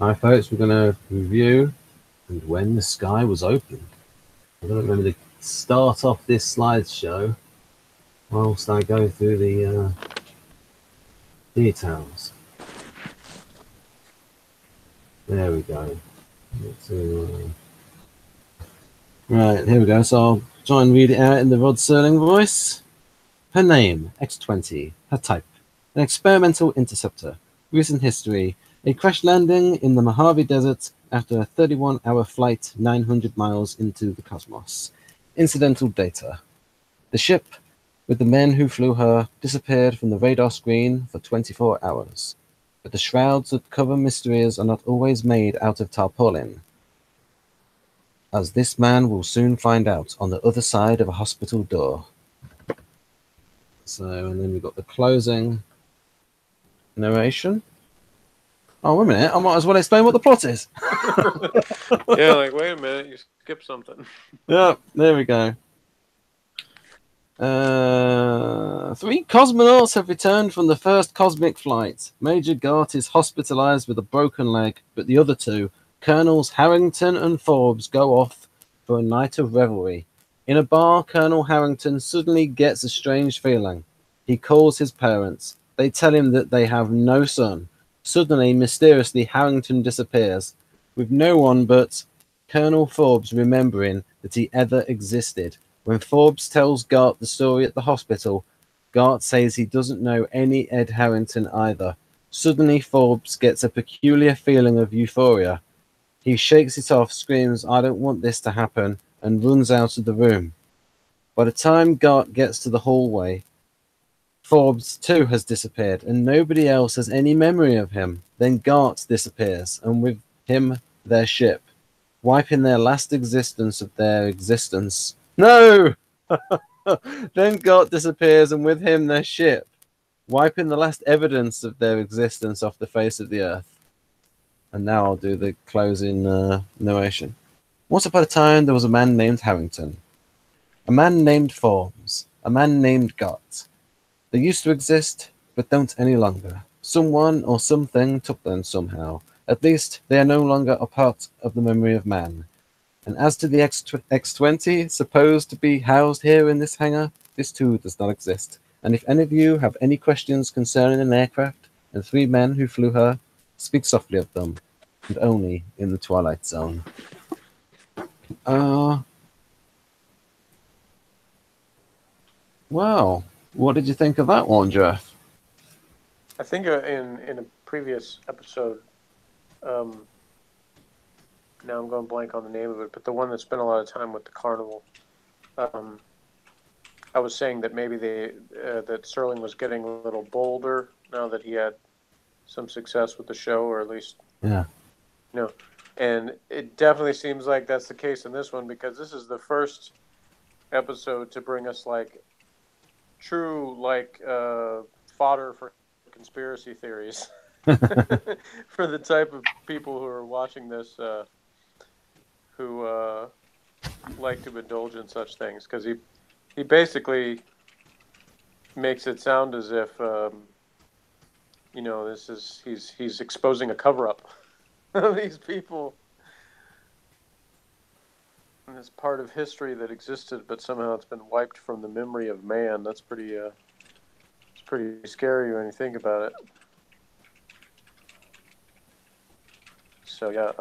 Hi folks, we're going to review And When the Sky Was Open. I don't remember to start off this slideshow whilst I go through the details. There we go. Right, here we go. So I'll try and read it out in the Rod Serling voice. Her name, X20. Her type, an experimental interceptor. Recent history, a crash landing in the Mojave Desert after a 31-hour flight 900 miles into the cosmos. Incidental data. The ship, with the men who flew her, disappeared from the radar screen for 24 hours. But the shrouds that cover mysteries are not always made out of tarpaulin, as this man will soon find out on the other side of a hospital door. So, and then we've got the closing narration. Oh, wait a minute. I might as well explain what the plot is. Yeah, like, wait a minute. You skipped something. Yeah, there we go. 3 cosmonauts have returned from the first cosmic flight. Major Gart is hospitalized with a broken leg, but the other two, Colonels Harrington and Forbes, go off for a night of revelry. In a bar, Colonel Harrington suddenly gets a strange feeling. He calls his parents. They tell him that they have no son. Suddenly, mysteriously, Harrington disappears, with no one but Colonel Forbes remembering that he ever existed. When Forbes tells Gart the story at the hospital, Gart says he doesn't know any Ed Harrington either. Suddenly, Forbes gets a peculiar feeling of euphoria. He shakes it off, screams, "I don't want this to happen," and runs out of the room. By the time Gart gets to the hallway, Forbes too has disappeared, and nobody else has any memory of him. Then Gart disappears, and with him their ship, wiping their last existence of their existence. No! Then Gart disappears, and with him their ship, wiping the last evidence of their existence off the face of the earth. And now I'll do the closing narration. Once upon a time, there was a man named Harrington, a man named Forbes, a man named Gart. They used to exist, but don't any longer. Someone or something took them somehow. At least, they are no longer a part of the memory of man. And as to the X20, supposed to be housed here in this hangar, this too does not exist. And if any of you have any questions concerning an aircraft and 3 men who flew her, speak softly of them, and only in the Twilight Zone. Wow. What did you think of that one, Jeff? I think in a previous episode, now I'm going blank on the name of it, but the one that spent a lot of time with the carnival, I was saying that maybe that Serling was getting a little bolder now that he had some success with the show, or at least, Yeah. And it definitely seems like that's the case in this one, because this is the first episode to bring us like true fodder for conspiracy theories for the type of people who are watching this who like to indulge in such things, because he basically makes it sound as if this is he's exposing a cover-up of these people. And it's part of history that existed, but somehow it's been wiped from the memory of man. That's pretty it's pretty scary when you think about it. So yeah,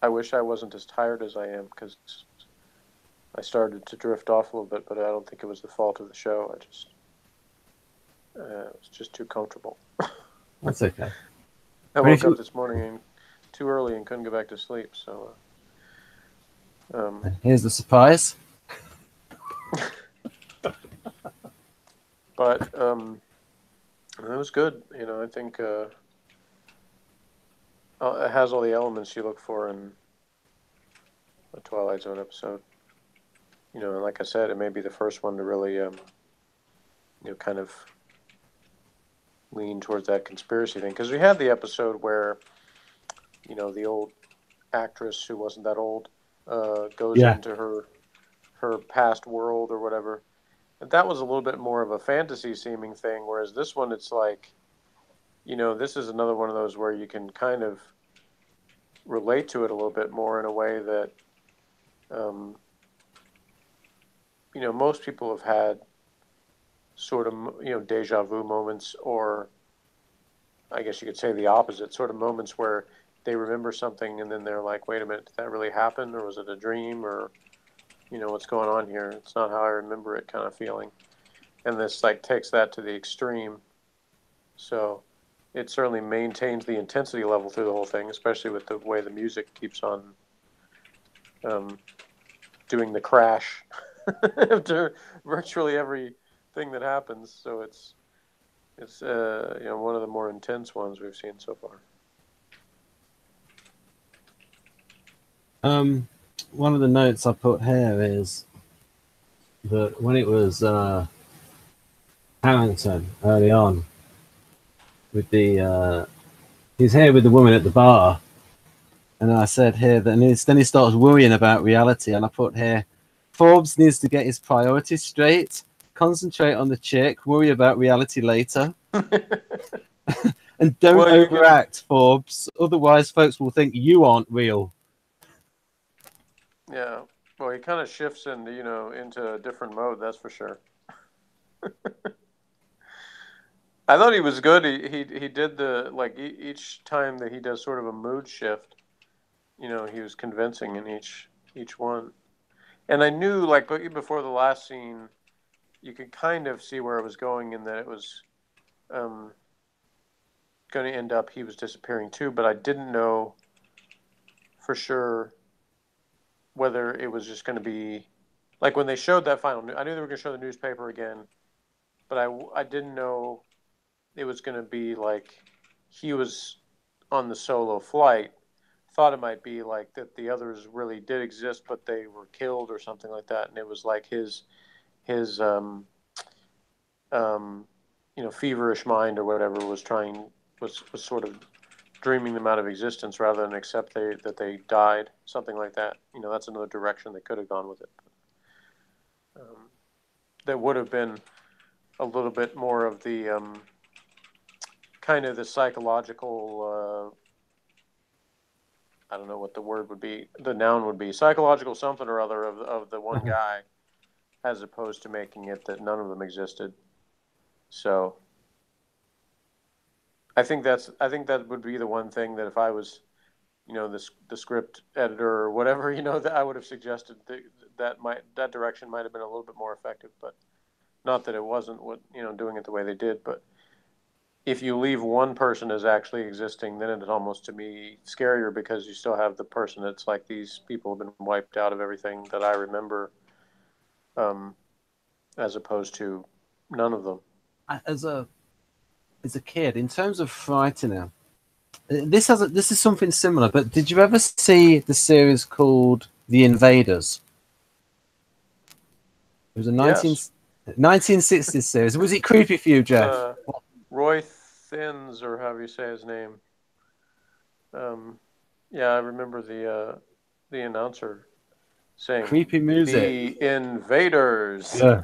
I wish I wasn't as tired as I am, because I started to drift off a little bit, but I don't think it was the fault of the show. I just it was just too comfortable. That's okay. I woke up this morning too early and couldn't go back to sleep. So here's the surprise. But it was good. I think it has all the elements you look for in a Twilight Zone episode. And like I said, it may be the first one to really, kind of lean towards that conspiracy thing. Because we had the episode where, the old actress who wasn't that old goes into her past world or whatever. And that was a little bit more of a fantasy seeming thing, whereas this one, it's like, this is another one of those where you can kind of relate to it a little bit more in a way that, most people have had sort of, deja vu moments, or I guess you could say the opposite, sort of moments where they remember something and then they're like, wait a minute, did that really happen? Or was it a dream? Or, what's going on here? It's not how I remember it kind of feeling. And this like takes that to the extreme. So it certainly maintains the intensity level through the whole thing, especially with the way the music keeps on doing the crash after virtually everything that happens. So it's one of the more intense ones we've seen so far. One of the notes I put here is that when it was Harrington early on with the he's here with the woman at the bar, and I said here that then he starts worrying about reality, and I put here Forbes needs to get his priorities straight, concentrate on the chick, worry about reality later. And don't overact, Forbes, otherwise folks will think you aren't real. Yeah, well, he kind of shifts into a different mode, that's for sure. I thought he was good. He did the each time that he does sort of a mood shift, he was convincing in each one. And I knew before the last scene, you could kind of see where it was going, and that it was going to end up he was disappearing too. But I didn't know for sure whether it was just going to be like when they showed that final. I knew they were going to show the newspaper again, but I didn't know it was going to be like he was on the solo flight. Thought it might be like that the others really did exist, but they were killed or something like that, and it was like his feverish mind or whatever was sort of dreaming them out of existence rather than accept that they died, something like that. That's another direction they could have gone with it. That would have been a little bit more of the kind of the psychological. I don't know what the word would be. The noun would be psychological something or other of the one guy, as opposed to making it that none of them existed. So I think that would be the one thing that if I was, the script editor or whatever, that I would have suggested that direction might have been a little bit more effective, but not that it wasn't doing it the way they did. But if you leave one person as actually existing, then it's almost to me scarier because you still have the person that's like these people have been wiped out of everything that I remember, as opposed to none of them. As a kid, in terms of frightening, this is something similar. But did you ever see the series called The Invaders? It was a 1960s series. Was it creepy for you, Jeff? Roy Thins, or however you say his name. Yeah, I remember the announcer saying creepy music. The Invaders. Yeah.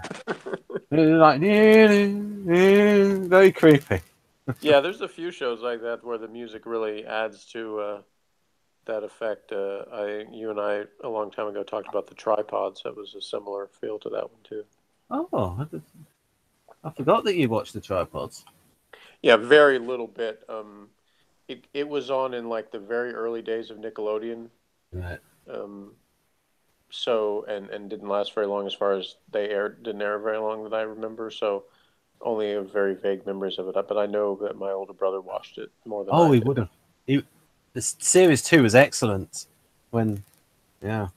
Like very creepy. Yeah, there's a few shows like that where the music really adds to that effect. You and I a long time ago talked about the Tripods. That was a similar feel to that one too. Oh, I forgot that you watched the Tripods. Yeah, very little bit. It was on in like the very early days of Nickelodeon. Right. So and didn't last very long as far as didn't air very long that I remember. So only have very vague memories of it. But I know that my older brother watched it more than I did. He would have. The series 2 was excellent. Yeah.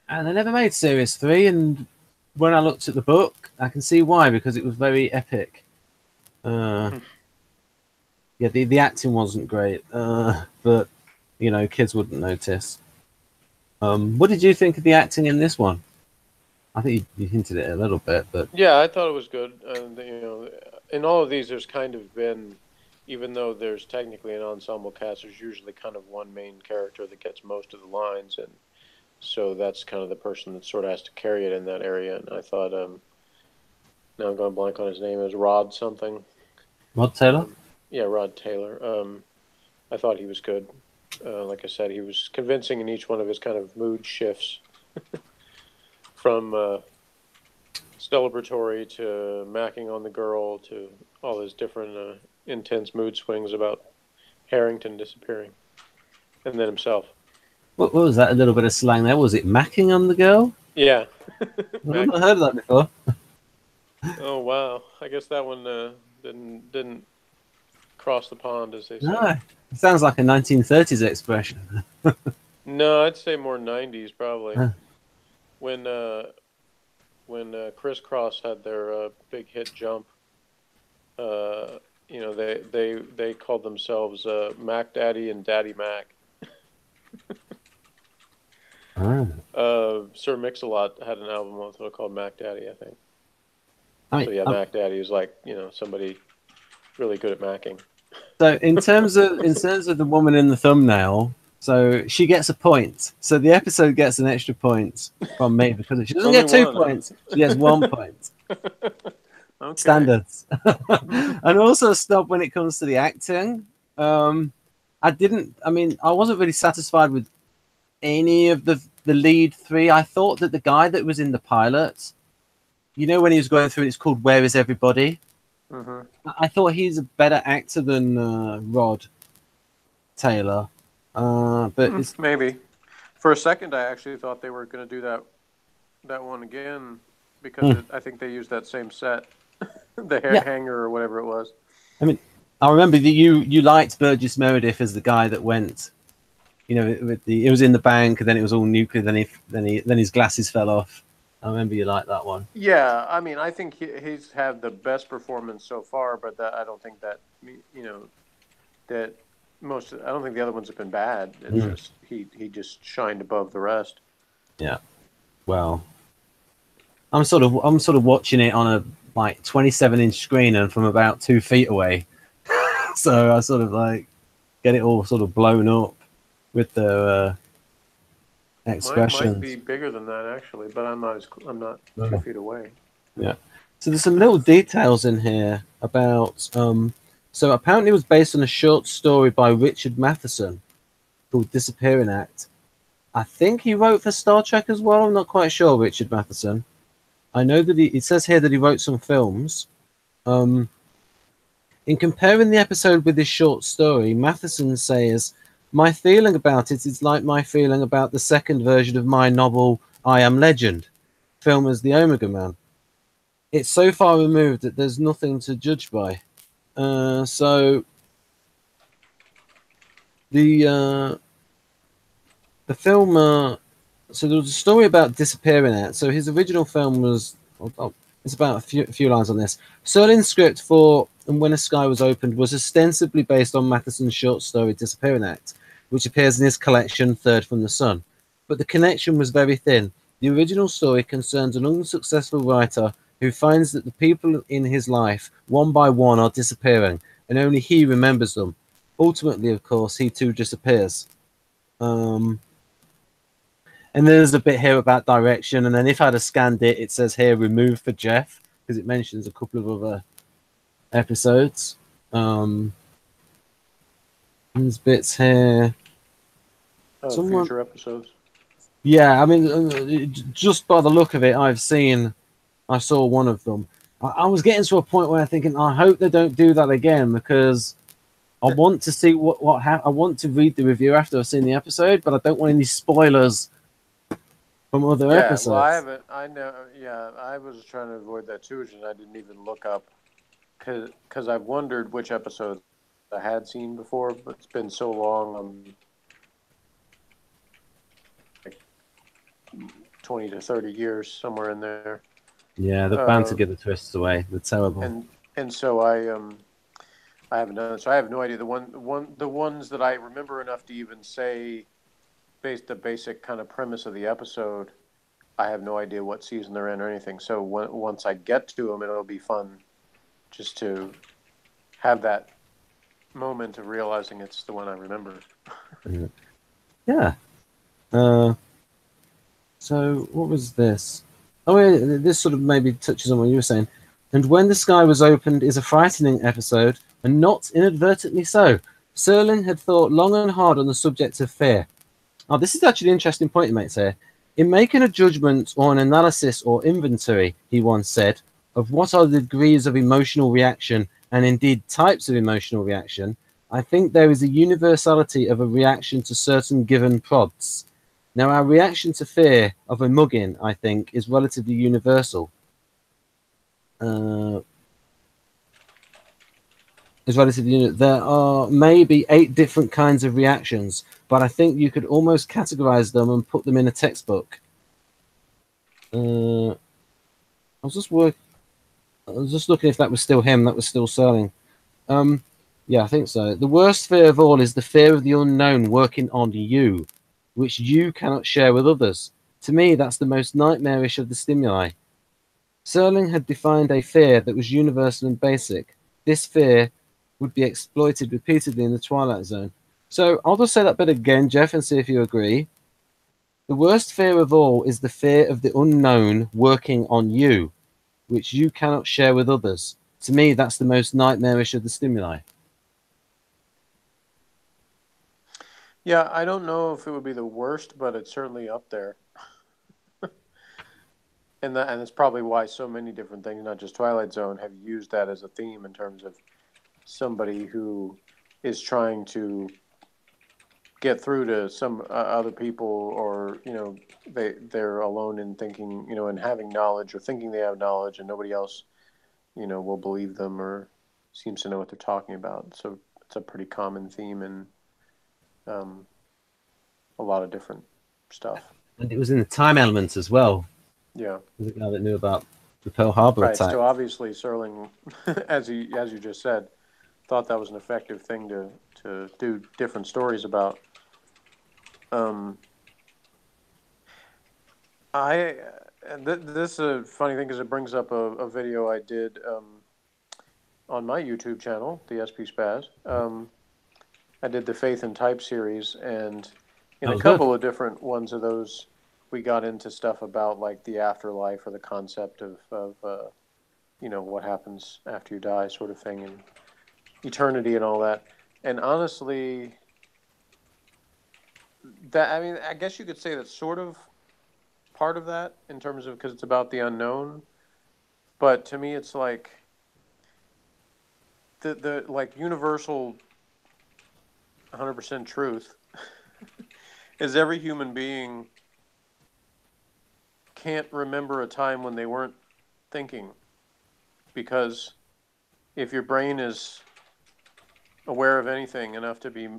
And they never made series 3, and when I looked at the book, I can see why, because it was very epic. Yeah, the acting wasn't great, but kids wouldn't notice. What did you think of the acting in this one? I think you hinted it a little bit, but yeah, I thought it was good. In all of these, there's kind of been, even though there's technically an ensemble cast, there's usually kind of one main character that gets most of the lines, and so that's kind of the person that sort of has to carry it in that area. And I thought, now I'm going blank on his name, is Rod something. Rod Taylor. Yeah, Rod Taylor. I thought he was good. Like I said, he was convincing in each one of his kind of mood shifts, from celebratory to macking on the girl to all his different intense mood swings about Harrington disappearing, and then himself. What was that? A little bit of slang there. Was it macking on the girl? Yeah, I've Mac. not heard of that before. Oh wow! I guess that one didn't cross the pond, as they say. No, it sounds like a 1930s expression. No, I'd say more '90s probably. Huh. When Criss Cross had their big hit Jump, they called themselves Mac Daddy and Daddy Mac. Ah. Sir Mix-a-Lot had an album also called Mac Daddy, I think. I, So yeah, Mac Daddy is like, somebody really good at macking. So in terms of the woman in the thumbnail, so she gets a point. So the episode gets an extra point from me because if she doesn't Only get 2 one, points, she gets 1 point. Okay. Standards. And also stop when it comes to the acting. I wasn't really satisfied with any of the lead three. I thought that the guy that was in the pilot, when he was going through, it's called Where Is Everybody? Mm-hmm. I thought he's a better actor than Rod Taylor. But it's... Maybe. For a second, I actually thought they were going to do that one again because I think they used that same set, the hanger or whatever it was. I mean, I remember that you liked Burgess Meredith as the guy that went. It was in the bank, and then it was all nuclear. Then his glasses fell off. I remember you liked that one. Yeah, I mean, I think he's had the best performance so far, but I don't think that that I don't think the other ones have been bad. It's just he just shined above the rest. Yeah. Well, I'm sort of watching it on a 27-inch screen and from about 2 feet away, so I sort of get it all sort of blown up with the expressions. Might be bigger than that actually, but I'm not 2 feet away. Yeah. So there's some little details in here about. So apparently it was based on a short story by Richard Matheson called Disappearing Act. I think he wrote for Star Trek as well. I'm not quite sure, Richard Matheson. I know that it says here that he wrote some films. In comparing the episode with this short story, Matheson says, "My feeling about it is like my feeling about the second version of my novel, I Am Legend, film as the Omega Man. It's so far removed that there's nothing to judge by." So the film, so there was a story about Disappearing Act. So his original film was, it's about a few lines on this. Serling's script for And When a Sky Was Opened was ostensibly based on Matheson's short story Disappearing Act, which appears in his collection Third from the Sun. But the connection was very thin. The original story concerns an unsuccessful writer who finds that the people in his life, one by one, are disappearing, and only he remembers them. Ultimately, of course, he too disappears. And there's a bit here about direction, and then if I'd have scanned it, it says here, removed for Jeff, because it mentions a couple of other episodes. There's bits here. Future episodes. Yeah, I mean, just by the look of it, I saw one of them. I was getting to a point where I'm thinking, I hope they don't do that again, because I want to see I want to read the review after I've seen the episode, but I don't want any spoilers from other episodes. Well, I know. Yeah, I was trying to avoid that too, and I didn't even look up because I've wondered which episodes I had seen before, but it's been so long. 20 to 30 years, somewhere in there. Yeah, they're bound to give the twists away. They're terrible. And so I haven't done it. So I have no idea. The ones that I remember enough to even say, the basic kind of premise of the episode, I have no idea what season they're in or anything. So once I get to them, it'll be fun just to have that moment of realizing it's the one I remember. Yeah. So what was this? Oh, yeah, this sort of maybe touches on what you were saying. And When the Sky Was Opened is a frightening episode, and not inadvertently so. Serling had thought long and hard on the subject of fear. Oh, this is actually an interesting point you make here. In making a judgment or an analysis or inventory, he once said, of what are the degrees of emotional reaction and indeed types of emotional reaction, I think there is a universality of a reaction to certain given prods. Now, our reaction to fear of a mugging, I think, is relatively universal. There are maybe 8 different kinds of reactions, but I think you could almost categorize them and put them in a textbook. I was just looking if that was still him. That was still Serling. Yeah, I think so. The worst fear of all is the fear of the unknown working on you, which you cannot share with others. To me, that's the most nightmarish of the stimuli. Serling had defined a fear that was universal and basic. This fear would be exploited repeatedly in the Twilight Zone. So I'll just say that bit again, Jeff, and see if you agree. The worst fear of all is the fear of the unknown working on you, which you cannot share with others. To me, that's the most nightmarish of the stimuli. Yeah, I don't know if it would be the worst, but it's certainly up there. And it's probably why so many different things, not just Twilight Zone, have used that as a theme in terms of somebody who is trying to get through to some other people, or they're alone in thinking, and having knowledge or thinking they have knowledge, and nobody else, will believe them or seems to know what they're talking about. So it's a pretty common theme in a lot of different stuff. And it was in the time elements as well. Yeah. The guy that knew about the Pearl Harbor Right. attack. So obviously Serling, as you just said, thought that was an effective thing to do different stories about. This is a funny thing because it brings up a video I did on my YouTube channel, the SP Spaz. I did the Faith and Type series, and in a couple of different ones of those, we got into stuff about like the afterlife or the concept of what happens after you die, sort of thing, and eternity and all that. And honestly, I guess you could say that's sort of part of that in terms of, because it's about the unknown. But to me, it's like the like universal 100% truth is every human being can't remember a time when they weren't thinking, because if your brain is aware of anything enough to be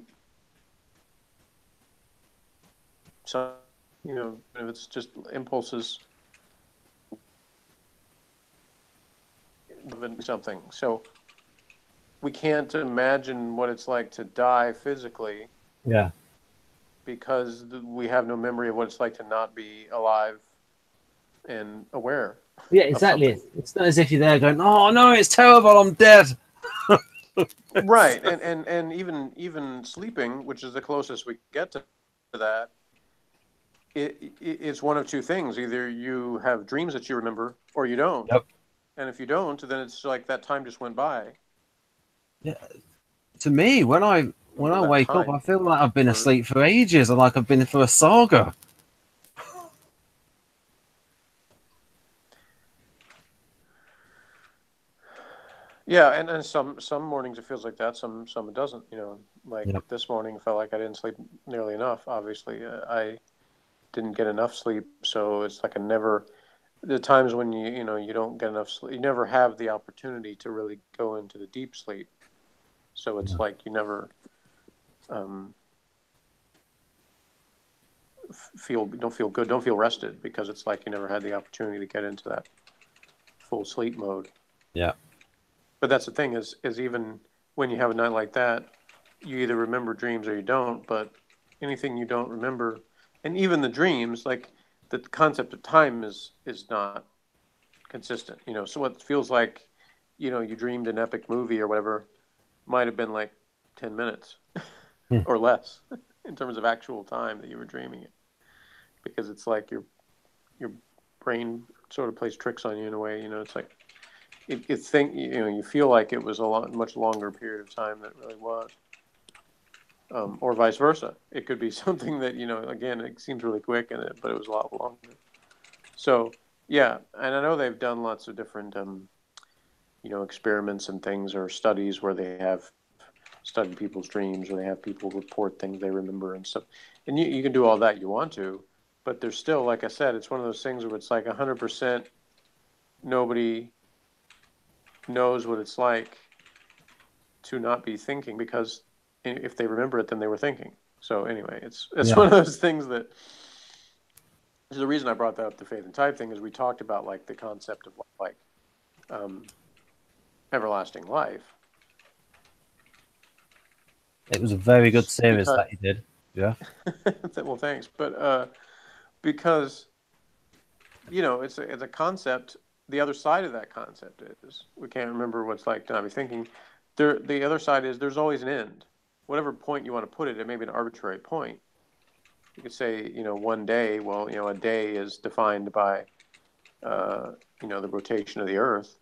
if it's just impulses, something. So we can't imagine what it's like to die physically. Yeah. Because we have no memory of what it's like to not be alive and aware. Yeah, exactly. It's not as if you're there going, "Oh no, it's terrible, I'm dead." Right, and even sleeping, which is the closest we get to that, it's one of two things: either you have dreams that you remember, or you don't. Yep. And if you don't, then it's like that time just went by. Yeah. To me, when I wake up, I feel like I've been asleep for ages, and like I've been through a saga. Yeah, and some mornings it feels like that. Some it doesn't. This morning felt like I didn't sleep nearly enough. Obviously, I didn't get enough sleep, so it's like the times when you don't get enough sleep, you never have the opportunity to really go into the deep sleep. So it's like you never don't feel good, don't feel rested, because it's like you never had the opportunity to get into that full sleep mode. Yeah. But that's the thing is even when you have a night like that, you either remember dreams or you don't. But anything you don't remember, and even the dreams, like the concept of time is not consistent. So what feels like, you dreamed an epic movie or whatever, might have been like 10 minutes or less in terms of actual time that you were dreaming it, because it's like your brain sort of plays tricks on you in a way. It's like you feel like it was a much longer period of time than it really was. Or vice versa. It could be something that, again, it seems really quick but it was a lot longer. So, yeah, and I know they've done lots of different, experiments and things or studies where they have studied people's dreams or they have people report things they remember and stuff. And you can do all that you want to, but there's still, like I said, it's one of those things where it's like 100% nobody knows what it's like to not be thinking, because if they remember it, then they were thinking. So anyway, it's one of those things that is the reason I brought that up. The faith and type thing is we talked about like the concept of like everlasting life. It was a very good series that you did. Yeah. Well, thanks. But because it's a concept. The other side of that concept is we can't remember what's like to not be thinking. The other side is there's always an end. Whatever point you want to put it, it may be an arbitrary point. You could say, one day. Well, a day is defined by, the rotation of the Earth.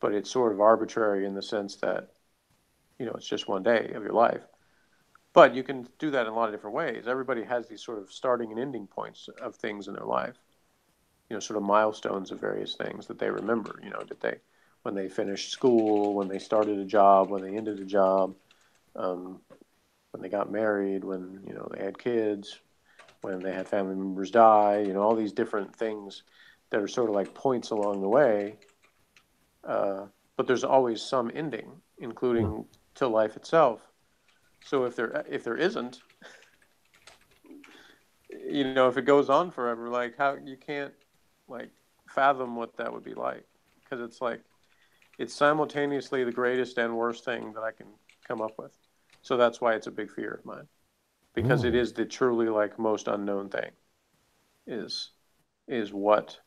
But it's sort of arbitrary in the sense that, it's just one day of your life. But you can do that in a lot of different ways. Everybody has these sort of starting and ending points of things in their life. Sort of milestones of various things that they remember. When they finished school, when they started a job, when they ended a job, when they got married, when they had kids, when they had family members die. All these different things that are sort of like points along the way. But there's always some ending, including to life itself. So if there isn't, if it goes on forever, like how you can't like fathom what that would be like, because it's like it's simultaneously the greatest and worst thing that I can come up with. So that's why it's a big fear of mine, because it is the truly like most unknown thing is what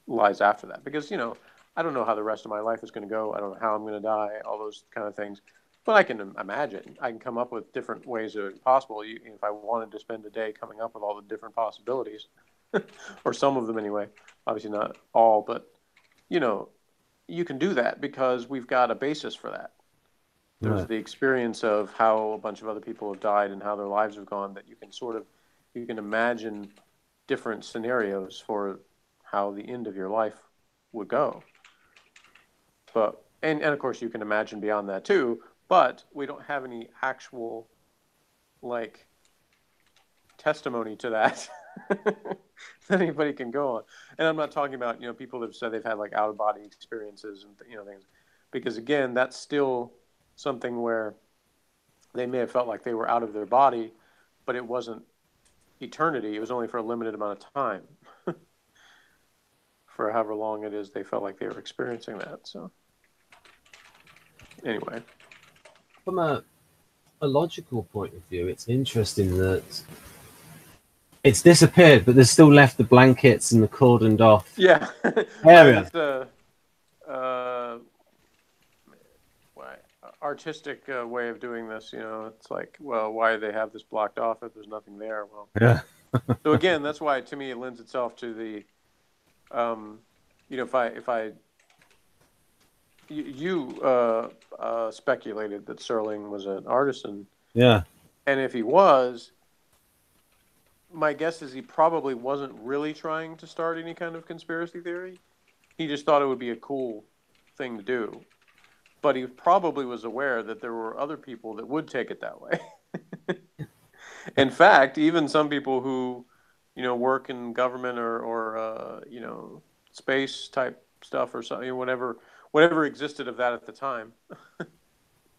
lies after that. Because I don't know how the rest of my life is going to go. I don't know how I'm going to die, all those kind of things. But I can imagine. I can come up with different ways that it's possible. If I wanted to spend a day coming up with all the different possibilities, or some of them anyway, obviously not all, but, you can do that because we've got a basis for that. There's the experience of how a bunch of other people have died and how their lives have gone, that you can imagine different scenarios for how the end of your life would go. But and of course you can imagine beyond that too, but we don't have any actual like testimony to that that anybody can go on. And I'm not talking about people that have said they've had like out of body experiences and things, because again that's still something where they may have felt like they were out of their body, but it wasn't eternity. It was only for a limited amount of time. For however long it is they felt like they were experiencing that. So anyway, from a logical point of view, it's interesting that it's disappeared, but there's still left the blankets and the cordoned off area. Artistic way of doing this. It's like, well, why do they have this blocked off if there's nothing there? Well, yeah. So again, that's why to me it lends itself to the you speculated that Serling was an artisan. Yeah. And if he was, my guess is he probably wasn't really trying to start any kind of conspiracy theory. He just thought it would be a cool thing to do. But he probably was aware that there were other people that would take it that way. In fact, even some people who, work in government or space type stuff or something, whatever existed of that at the time,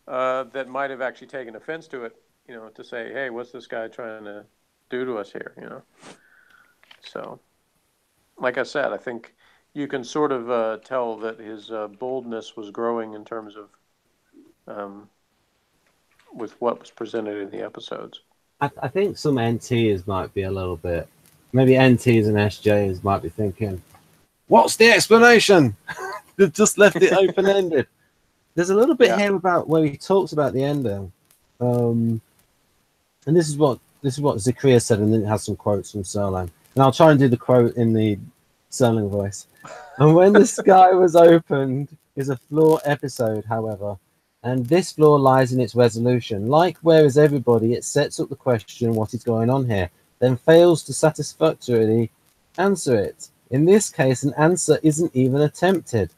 that might have actually taken offense to it, to say, hey, what's this guy trying to do to us here, So, like I said, I think you can sort of tell that his boldness was growing in terms of with what was presented in the episodes. I think some NTs might be a little bit, maybe NTs and SJs might be thinking, what's the explanation? They've just left it open-ended. There's a little bit here about where he talks about the ending. And this is what Zakaria said, and then it has some quotes from Serling. And I'll try and do the quote in the Serling voice. And when the sky was opened is a flaw episode, however, and this flaw lies in its resolution. Like Where Is Everybody, it sets up the question, what is going on here, then fails to satisfactorily answer it. In this case, an answer isn't even attempted.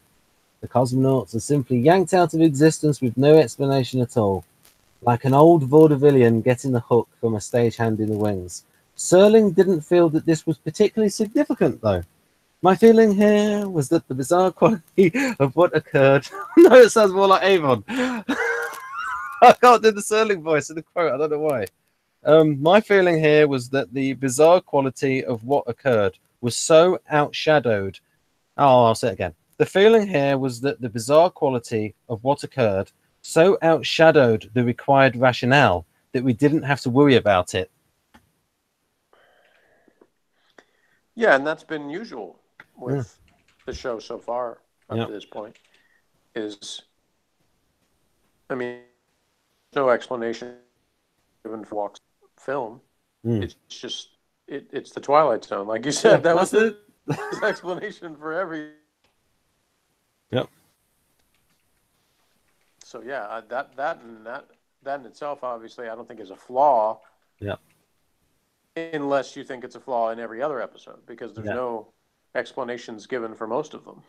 The cosmonauts are simply yanked out of existence with no explanation at all, like an old vaudevillian getting the hook from a stagehand in the wings. Serling didn't feel that this was particularly significant, though. My feeling here was that the bizarre quality of what occurred... No, it sounds more like Avon. I can't do the Serling voice in the quote. I don't know why. My feeling here was that the bizarre quality of what occurred was so outshadowed. Oh, I'll say it again. The feeling here was that the bizarre quality of what occurred so outshadowed the required rationale that we didn't have to worry about it. Yeah, and that's been usual with the show so far up to this point. I mean, no explanation given for Walk's film. It's just it's the Twilight Zone, like you said. That was the explanation for every. Yep. So yeah, that in itself, obviously, I don't think is a flaw. Yep. Unless you think it's a flaw in every other episode, because there's no explanations given for most of them.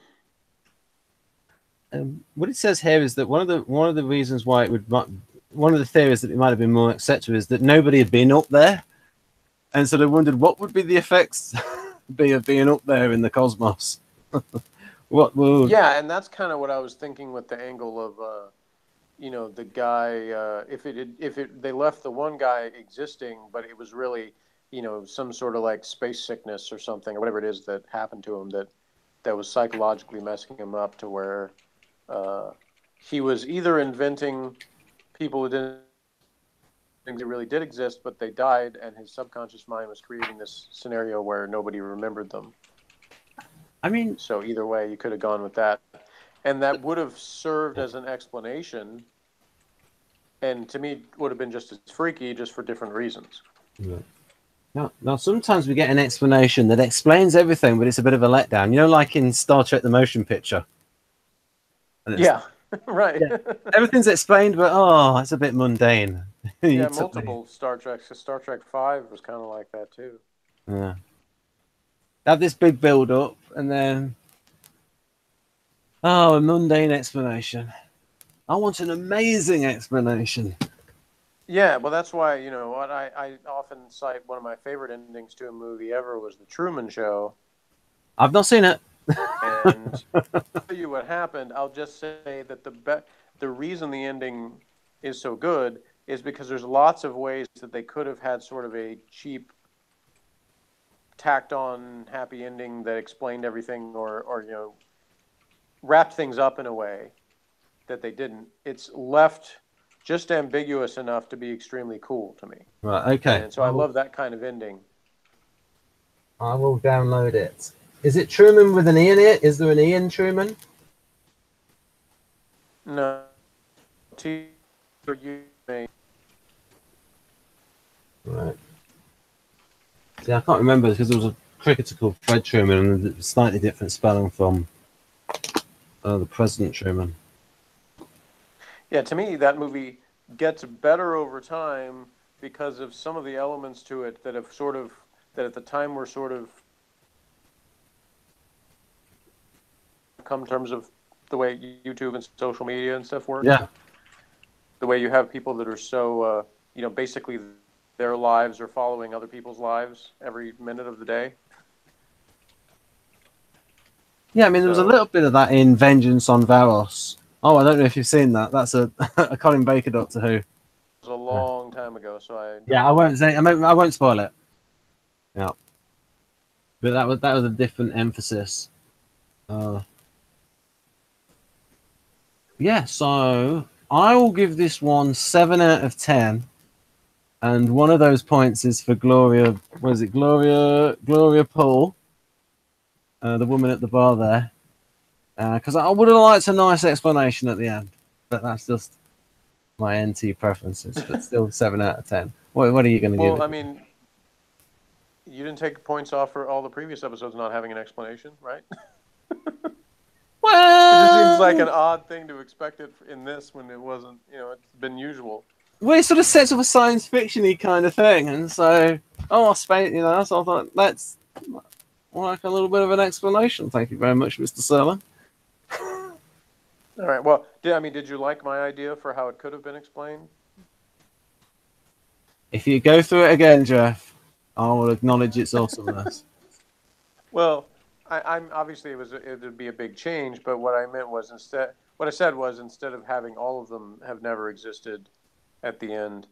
What it says here is that one of the reasons why it would, one of the theories that it might have been more etc. is that nobody had been up there, and so they wondered what would be the effects be of being up there in the cosmos. What will? Yeah, and that's kind of what I was thinking with the angle of, the guy. If they left the one guy existing, but it was really, some sort of like space sickness or something, or whatever it is that happened to him that was psychologically messing him up to where he was either inventing people who didn't think they really did exist, but they died, and his subconscious mind was creating this scenario where nobody remembered them. I mean, so either way, you could have gone with that, and that would have served as an explanation, and to me, would have been just as freaky, just for different reasons. Yeah. Now, sometimes we get an explanation that explains everything, but it's a bit of a letdown. Like in Star Trek: The Motion Picture. Yeah, right. Yeah. Everything's explained, but it's a bit mundane. Yeah, multiple Star Treks. Star Trek 5 was kind of like that too. Yeah. Have this big build-up, and then a mundane explanation. I want an amazing explanation. Yeah, well, that's why, I often cite one of my favorite endings to a movie ever was The Truman Show. I've not seen it. And to tell you what happened, I'll just say that the reason the ending is so good is because there's lots of ways that they could have had sort of a cheap, tacked-on happy ending that explained everything or wrapped things up in a way that they didn't. It's left just ambiguous enough to be extremely cool to me. Right, okay. And so I love that kind of ending. I will download it. Is it Truman with an E in it? Is there an E in Truman? No. T or U. Right. See, I can't remember because there was a cricketer called Fred Truman and a slightly different spelling from the President Truman. Yeah, to me, that movie gets better over time because of some of the elements to it that have that at the time were sort of come in terms of the way YouTube and social media and stuff work. Yeah. The way you have people that are so, basically their lives are following other people's lives every minute of the day. Yeah, I mean, there was a little bit of that in Vengeance on Varos. Oh, I don't know if you've seen that. That's a Colin Baker Doctor Who. It was a long time ago, so I won't say. I won't spoil it. Yeah, but that was a different emphasis. Yeah, so I will give this one 7 out of 10, and one of those points is for Gloria. What is it, Gloria Paul, the woman at the bar there. Because I would have liked a nice explanation at the end, but that's just my NT preferences. But still, 7 out of 10. What are you going to give it? Well, I mean, You didn't take points off for all the previous episodes not having an explanation, right? Well, It just seems like an odd thing to expect it in this when it wasn't. It's been usual. well, it sort of sets up a science fiction-y kind of thing, and so space, so I thought let's like a little bit of an explanation. Thank you very much, Mr. Serling. All right. Well, did you like my idea for how it could have been explained? If you go through it again, Jeff, I will acknowledge its awesomeness. Well, I'm obviously it would be a big change, but what I meant was instead of having all of them have never existed, at the end,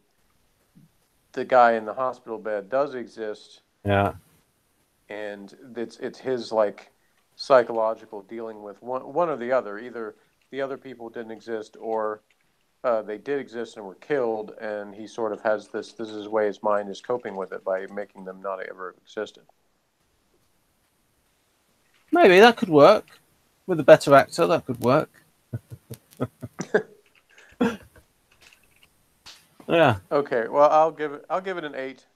the guy in the hospital bed does exist. Yeah. And it's his like psychological dealing with one or the other. Either the other people didn't exist, or they did exist and were killed, and he sort of has this is his way his mind is coping with it by making them not ever existed. Maybe that could work. With a better actor, that could work. Yeah. Okay. Well, I'll give it an 8.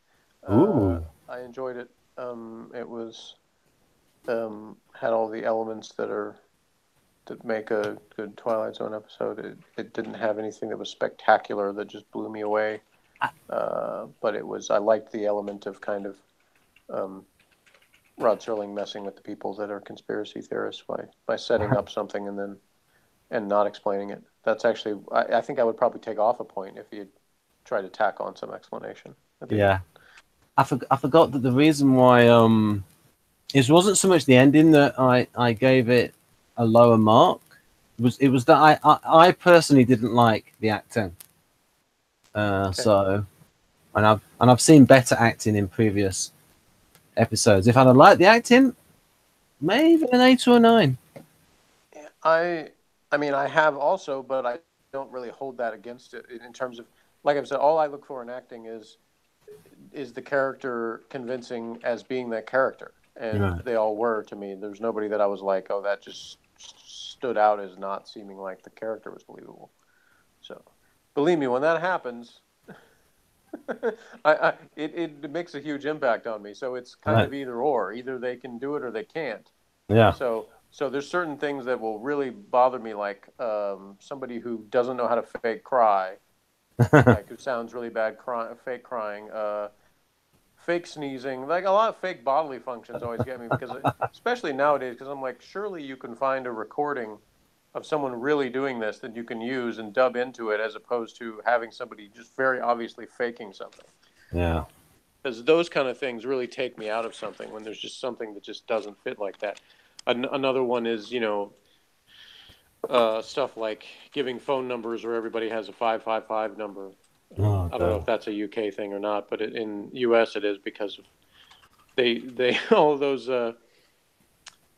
Ooh. I enjoyed it. It was had all the elements that make a good Twilight Zone episode. It didn't have anything that was spectacular that just blew me away. But I liked the element of kind of Rod Serling messing with the people that are conspiracy theorists by setting up something and not explaining it. That's actually, I think I would probably take off a point if you try to tack on some explanation. Yeah. I forgot that the reason why it wasn't so much the ending that I gave it a lower mark. It was that I personally didn't like the acting. Okay. So and I've seen better acting in previous episodes. If I'd have liked the acting, maybe an 8 or a 9. I mean, I have also, but I don't really hold that against it in terms of, like I've said, all I look for in acting is the character convincing as being that character, and they all were to me. There's nobody that I was like, oh, that just stood out as not seeming like the character was believable. So, believe me, when that happens, it makes a huge impact on me. So it's kind of either or. Either they can do it or they can't. Yeah. So there's certain things that will really bother me, like somebody who doesn't know how to fake cry, like who sounds really bad, fake crying, fake sneezing, like a lot of fake bodily functions always get me, because especially nowadays, because I'm like, surely you can find a recording of someone really doing this that you can use and dub into it, as opposed to having somebody just very obviously faking something. Yeah. Because those kind of things really take me out of something, when there's just something that just doesn't fit like that. Another one is, stuff like giving phone numbers where everybody has a 555 number. Oh, I don't know if that's a UK thing or not, but in US it is, because of they all those. It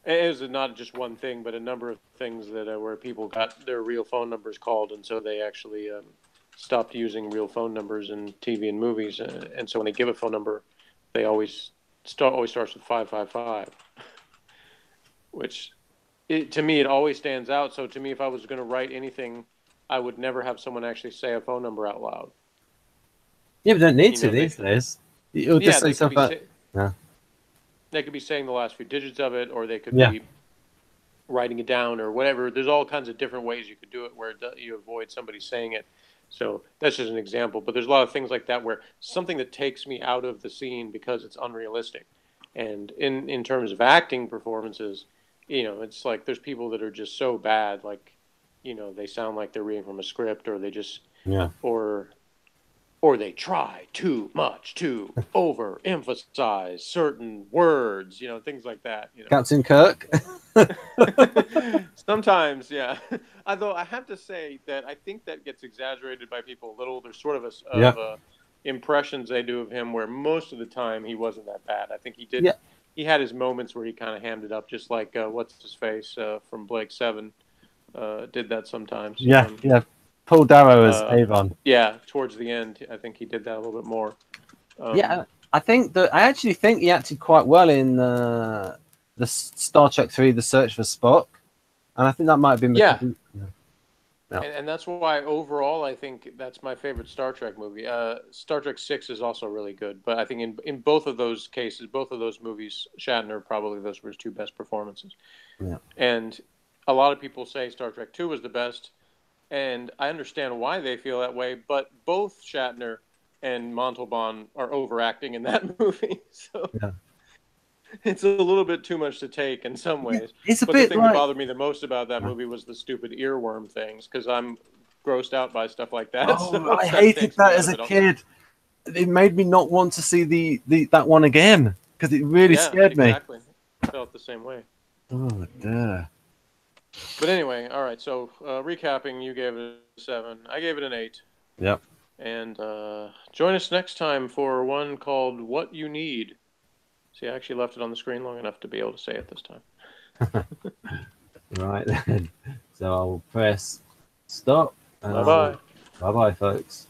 is not just one thing, but a number of things that where people got their real phone numbers called, and so they actually stopped using real phone numbers in TV and movies. And so when they give a phone number, they always starts with 555, which to me it always stands out. So to me, if I was going to write anything, I would never have someone actually say a phone number out loud. Yeah, but don't need to these days. You'll just say stuff like they could be saying the last few digits of it, or they could be writing it down, or whatever. There's all kinds of different ways you could do it where you avoid somebody saying it. So that's just an example. But there's a lot of things like that where something that takes me out of the scene because it's unrealistic. And in terms of acting performances, it's like there's people that are just so bad, like, they sound like they're reading from a script, or they just or they try too much to overemphasize certain words, things like that. Captain Kirk. Sometimes, yeah. Although I have to say that I think that gets exaggerated by people a little. There's sort of impressions they do of him where most of the time he wasn't that bad. I think he did. Yeah. He had his moments where he kind of hammed it up, just like what's his face from Blake 7 did that sometimes. Yeah, Paul Darrow as Avon. Yeah, towards the end, I think he did that a little bit more. I actually think he acted quite well in the Star Trek 3: The Search for Spock, and I think that might have been And that's why overall I think that's my favorite Star Trek movie. Star Trek 6 is also really good, but I think in both of those cases, both of those movies, Shatner probably those were his two best performances. Yeah. And a lot of people say Star Trek 2 was the best, and I understand why they feel that way, but both Shatner and Montalban are overacting in that movie. So Yeah. it's a little bit too much to take in some ways. It's a But bit the thing like... that bothered me the most about that movie was the stupid earworm things, because I'm grossed out by stuff like that. Oh, So I that hated takes me that out as of a it. kid. It made me not want to see the that one again because it really scared me. Exactly. I felt the same way. Oh dear. But anyway, all right. So recapping, you gave it a 7. I gave it an 8. Yep. And join us next time for one called "What You Need." See, I actually left it on the screen long enough to be able to say it this time. Right then. So I'll press stop. Bye bye. Bye bye, folks.